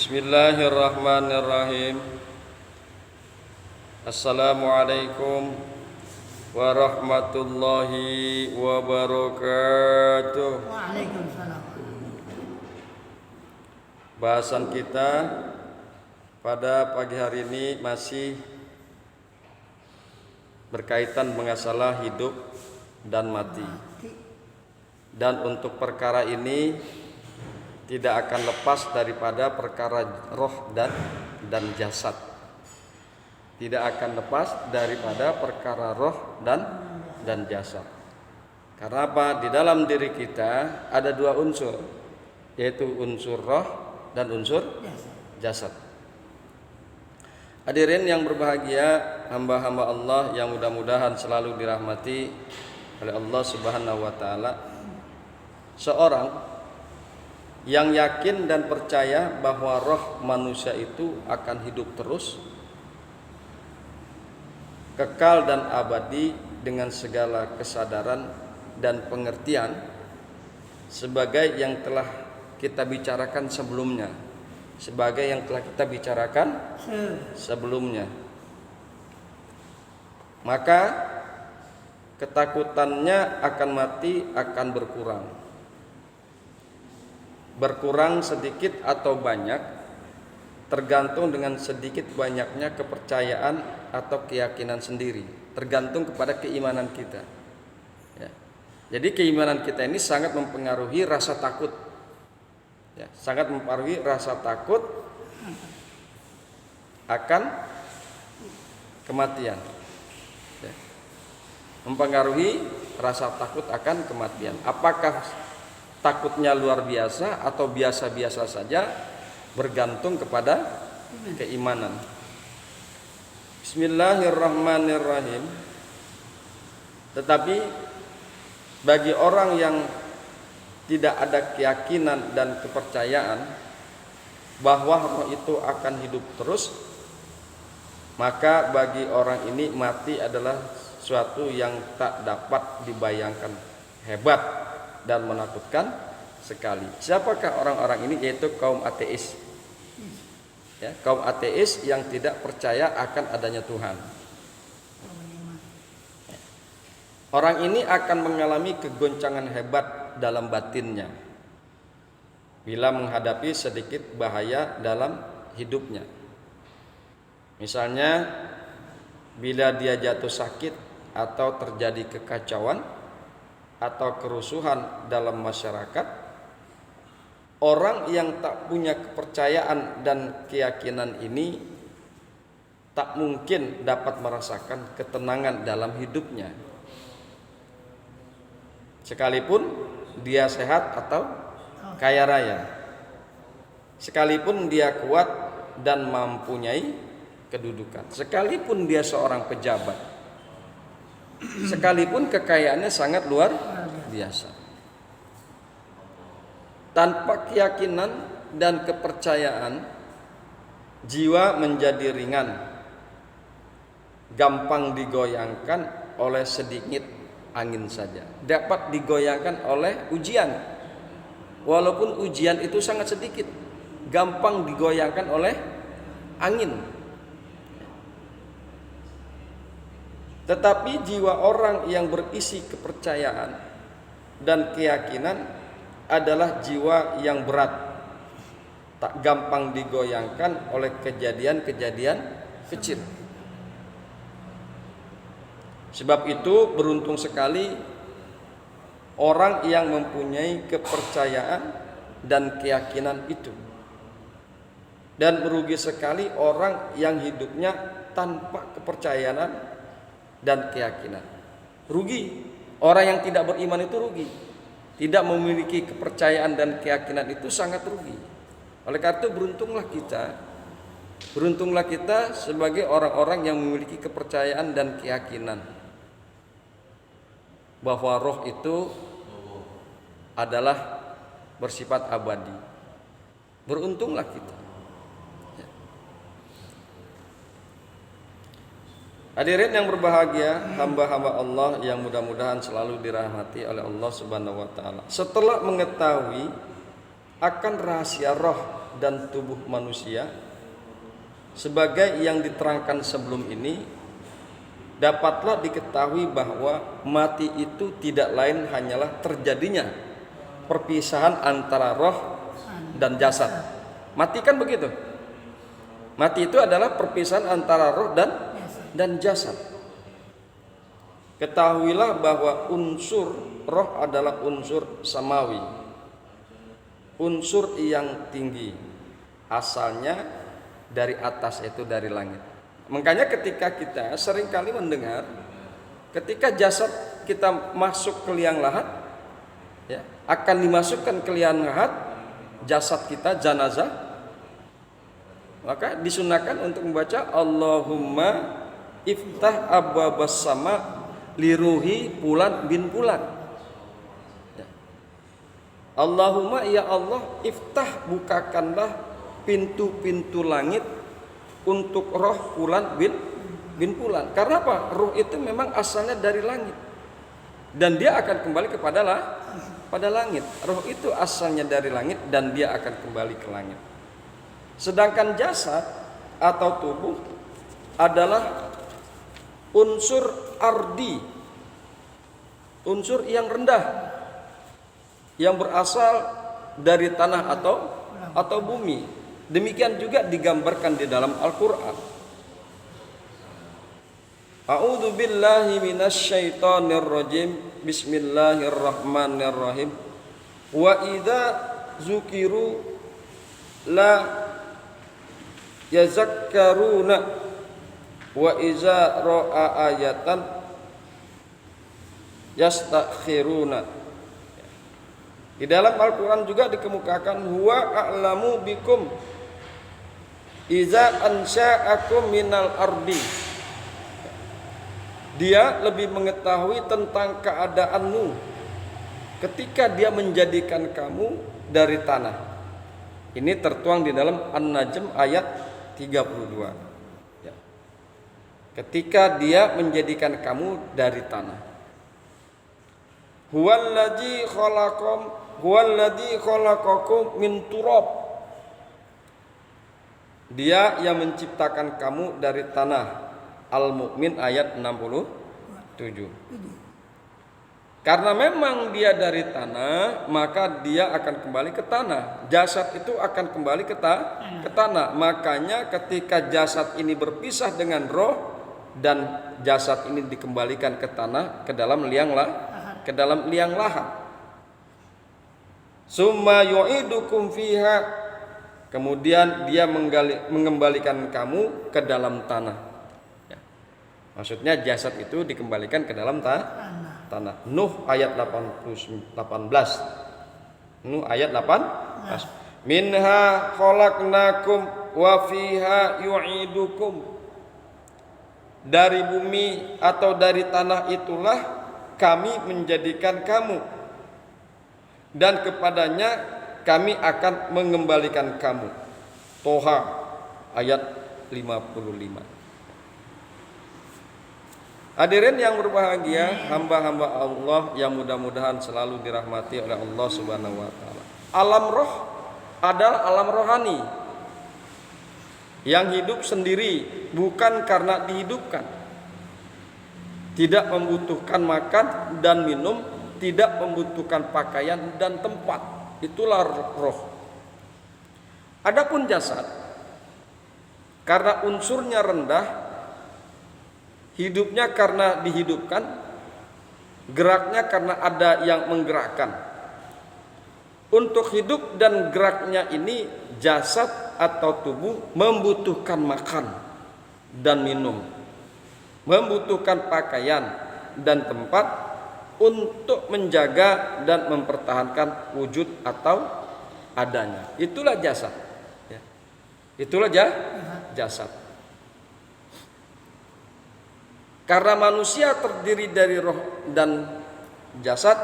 Bismillahirrahmanirrahim. Assalamualaikum warahmatullahi wabarakatuh. Waalaikumsalam. Bahasan kita pada pagi hari ini masih berkaitan masalah hidup dan mati. Dan untuk perkara ini tidak akan lepas daripada perkara roh dan jasad. Tidak akan lepas daripada perkara roh dan jasad. Karena apa? Di dalam diri kita ada dua unsur, yaitu unsur roh dan unsur jasad. Hadirin yang berbahagia, hamba-hamba Allah yang mudah-mudahan selalu dirahmati oleh Allah Subhanahu wa taala. Seorang yang yakin dan percaya bahwa roh manusia itu akan hidup terus, kekal dan abadi dengan segala kesadaran dan pengertian sebagai yang telah kita bicarakan sebelumnya, maka ketakutannya akan mati akan berkurang sedikit atau banyak, tergantung dengan sedikit banyaknya kepercayaan atau keyakinan sendiri, tergantung kepada keimanan kita ya. Jadi keimanan kita ini sangat mempengaruhi rasa takut ya, sangat mempengaruhi rasa takut akan kematian ya. Mempengaruhi rasa takut akan kematian. Apakah takutnya luar biasa atau biasa-biasa saja, bergantung kepada keimanan. Bismillahirrahmanirrahim. Tetapi bagi orang yang tidak ada keyakinan dan kepercayaan bahwa roh itu akan hidup terus, maka bagi orang ini mati adalah suatu yang tak dapat dibayangkan, hebat dan menakutkan sekali. Siapakah orang-orang ini? Yaitu kaum ateis ya, kaum ateis yang tidak percaya akan adanya Tuhan. Orang ini akan mengalami kegoncangan hebat dalam batinnya bila menghadapi sedikit bahaya dalam hidupnya. Misalnya bila dia jatuh sakit atau terjadi kekacauan atau kerusuhan dalam masyarakat, orang yang tak punya kepercayaan dan keyakinan ini tak mungkin dapat merasakan ketenangan dalam hidupnya, sekalipun dia sehat atau kaya raya, sekalipun dia kuat dan mempunyai kedudukan, sekalipun dia seorang pejabat, sekalipun kekayaannya sangat luar biasa. Tanpa keyakinan dan kepercayaan, jiwa menjadi ringan, gampang digoyangkan oleh sedikit angin saja, dapat digoyangkan oleh ujian, walaupun ujian itu sangat sedikit, gampang digoyangkan oleh angin. Tetapi jiwa orang yang berisi kepercayaan dan keyakinan adalah jiwa yang berat, tak gampang digoyangkan oleh kejadian-kejadian kecil. Sebab itu beruntung sekali orang yang mempunyai kepercayaan dan keyakinan itu, dan merugi sekali orang yang hidupnya tanpa kepercayaan dan keyakinan. Rugi. Orang yang tidak beriman itu rugi. Tidak memiliki kepercayaan dan keyakinan itu sangat rugi. Oleh karena itu beruntunglah kita sebagai orang-orang yang memiliki kepercayaan dan keyakinan bahwa roh itu adalah bersifat abadi. Beruntunglah kita. Hadirin yang berbahagia, hamba-hamba Allah yang mudah-mudahan selalu dirahmati oleh Allah Subhanahu wa taala. Setelah mengetahui akan rahasia roh dan tubuh manusia sebagai yang diterangkan sebelum ini, dapatlah diketahui bahwa mati itu tidak lain hanyalah terjadinya perpisahan antara roh dan jasad. Mati kan begitu. Mati itu adalah perpisahan antara roh dan jasad. Ketahuilah bahwa unsur roh adalah unsur samawi, unsur yang tinggi, asalnya dari atas, itu dari langit. Makanya ketika kita seringkali mendengar ketika jasad kita masuk ke liang lahat, ya, akan dimasukkan ke liang lahat jasad kita, jenazah, maka disunahkan untuk membaca Allahumma iftah abwabas sama liruhi Fulan bin Fulan. Ya. Allahumma, ya Allah, iftah, bukakanlah pintu-pintu langit untuk roh Fulan bin Fulan. Karena apa? Roh itu memang asalnya dari langit dan dia akan kembali pada langit. Roh itu asalnya dari langit dan dia akan kembali ke langit. Sedangkan jasad atau tubuh adalah unsur ardi, unsur yang rendah, yang berasal dari tanah atau bumi. Demikian juga digambarkan di dalam Al-Quran. A'udzu billahi minasyaitonir rajim. Bismillahirrahmanirrahim. Wa idza zukiru la yazakkaruna wa iza ra'a ayatan yastakhiruna. Di dalam Al-Quran juga dikemukakan huwa a'lamu bikum iza ansha'akum minal ardi. Dia lebih mengetahui tentang keadaanmu ketika dia menjadikan kamu dari tanah. Ini tertuang di dalam An-Najm ayat 32. Ya. Ketika dia menjadikan kamu dari tanah. Huwallazi khalaqakum min turab. Dia yang menciptakan kamu dari tanah. Al-Mu'min ayat 67. Karena memang dia dari tanah, maka dia akan kembali ke tanah. Jasad itu akan kembali ke tanah. Makanya ketika jasad ini berpisah dengan roh dan jasad ini dikembalikan ke tanah, ke dalam liang lahat. Summa yu'idukum fiha. Kemudian dia mengembalikan kamu ke dalam tanah. Maksudnya jasad itu dikembalikan ke dalam tanah. Nuh ayat 18. Nuh ayat 18. Minha khalaqnakum wa fiha yu'idukum. Dari bumi atau dari tanah itulah kami menjadikan kamu, dan kepadanya kami akan mengembalikan kamu. Toha ayat 55. Hadirin yang berbahagia, hamba-hamba Allah yang mudah-mudahan selalu dirahmati oleh Allah Subhanahu wa taala. Alam roh adalah alam rohani yang hidup sendiri, bukan karena dihidupkan. Tidak membutuhkan makan dan minum, tidak membutuhkan pakaian dan tempat. Itulah roh. Adapun jasad, karena unsurnya rendah, hidupnya karena dihidupkan, geraknya karena ada yang menggerakkan. Untuk hidup dan geraknya ini, jasad atau tubuh membutuhkan makan dan minum, membutuhkan pakaian dan tempat untuk menjaga dan mempertahankan wujud atau adanya. Itulah jasad. Itulah jasad. Karena manusia terdiri dari roh dan jasad,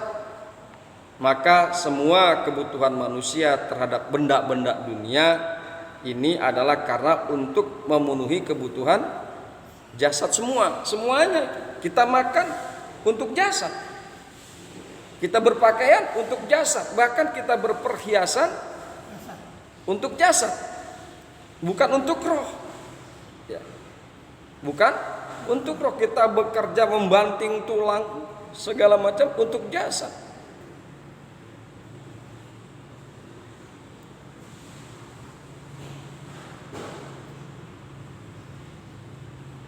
maka semua kebutuhan manusia terhadap benda-benda dunia ini adalah karena untuk memenuhi kebutuhan jasad semuanya. Kita makan untuk jasad, kita berpakaian untuk jasad, bahkan kita berperhiasan untuk jasad, bukan untuk roh. Ya. Bukan untuk roh. Kita bekerja membanting tulang segala macam untuk jasad.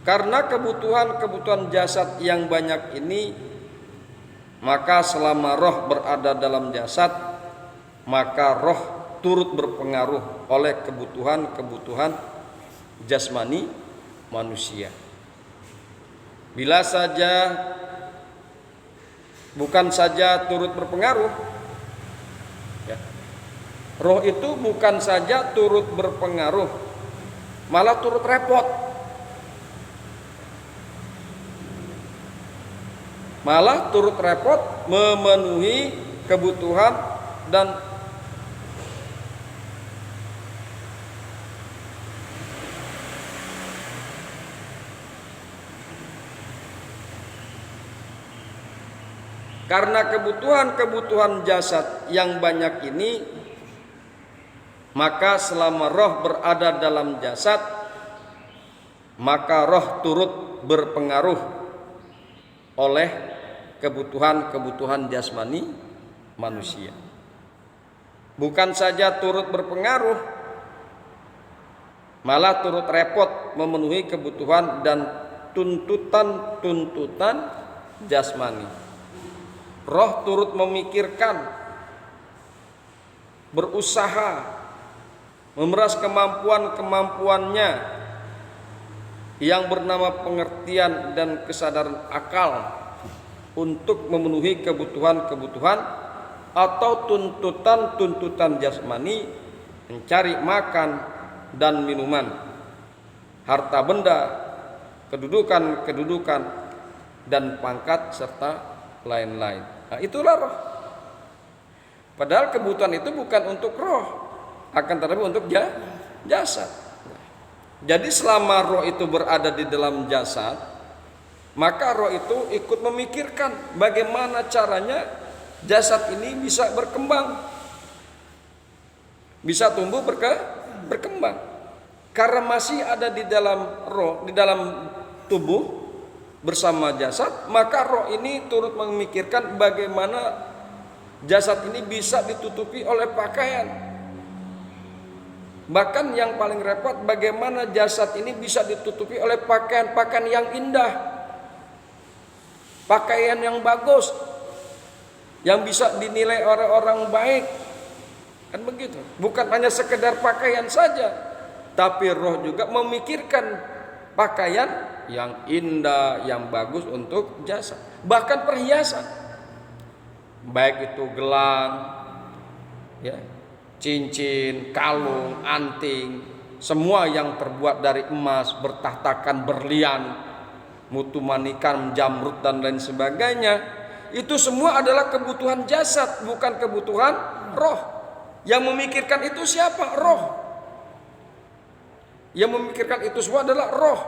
Karena kebutuhan jasad yang banyak ini, maka selama roh berada dalam jasad, maka roh turut berpengaruh oleh kebutuhan jasmani manusia. Bila saja bukan saja turut berpengaruh, ya, roh itu bukan saja turut berpengaruh, malah turut repot. Malah turut repot memenuhi kebutuhan dan karena kebutuhan jasad yang banyak ini, maka selama roh berada dalam jasad, maka roh turut berpengaruh oleh kebutuhan jasmani manusia. Bukan saja turut berpengaruh, malah turut repot memenuhi kebutuhan dan tuntutan jasmani. Roh turut memikirkan, berusaha, memeras kemampuannya yang bernama pengertian dan kesadaran akal untuk memenuhi kebutuhan atau tuntutan jasmani, mencari makan dan minuman, harta benda, kedudukan dan pangkat serta lain-lain. Nah, itulah roh. Padahal kebutuhan itu bukan untuk roh, akan tetapi untuk jasad. Jadi selama roh itu berada di dalam jasad, maka roh itu ikut memikirkan bagaimana caranya jasad ini bisa berkembang, bisa tumbuh berkembang. Karena masih ada di dalam roh, di dalam tubuh bersama jasad, maka roh ini turut memikirkan bagaimana jasad ini bisa ditutupi oleh pakaian. Bahkan yang paling repot, bagaimana jasad ini bisa ditutupi oleh pakaian yang indah, pakaian yang bagus, yang bisa dinilai orang-orang baik. Kan begitu. Bukan hanya sekedar pakaian saja, tapi roh juga memikirkan pakaian yang indah, yang bagus untuk jasad. Bahkan perhiasan, baik itu gelang, ya, cincin, kalung, anting, semua yang terbuat dari emas, bertahtakan berlian, mutu manikan, jamrud dan lain sebagainya, itu semua adalah kebutuhan jasad, bukan kebutuhan roh. Yang memikirkan itu siapa? Roh. Yang memikirkan itu semua adalah roh.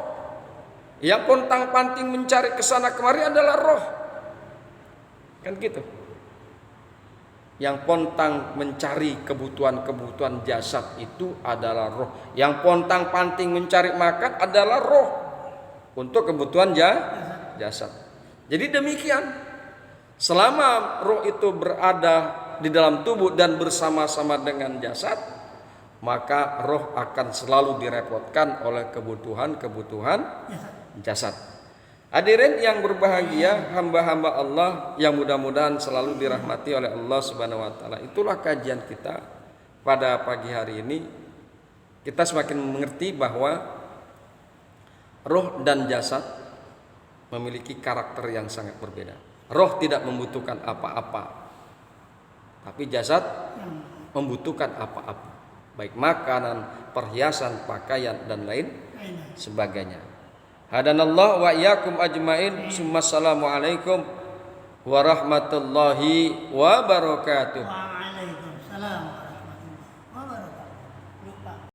Yang pontang-panting mencari kesana kemari adalah roh. Kan gitu. Yang pontang mencari kebutuhan jasad itu adalah roh. Yang pontang-panting mencari makan adalah roh untuk kebutuhan jasad. Jadi demikian, selama roh itu berada di dalam tubuh dan bersama-sama dengan jasad, maka roh akan selalu direpotkan oleh kebutuhan jasad. Hadirin yang berbahagia, hamba-hamba Allah yang mudah-mudahan selalu dirahmati oleh Allah Subhanahu wa taala. Itulah kajian kita pada pagi hari ini. Kita semakin mengerti bahwa roh dan jasad memiliki karakter yang sangat berbeda. Roh tidak membutuhkan apa-apa, tapi jasad membutuhkan apa-apa, baik makanan, perhiasan, pakaian dan lain sebagainya. Hadanallah wa iyyakum ajmain. Assalamualaikum warahmatullahi wabarakatuh.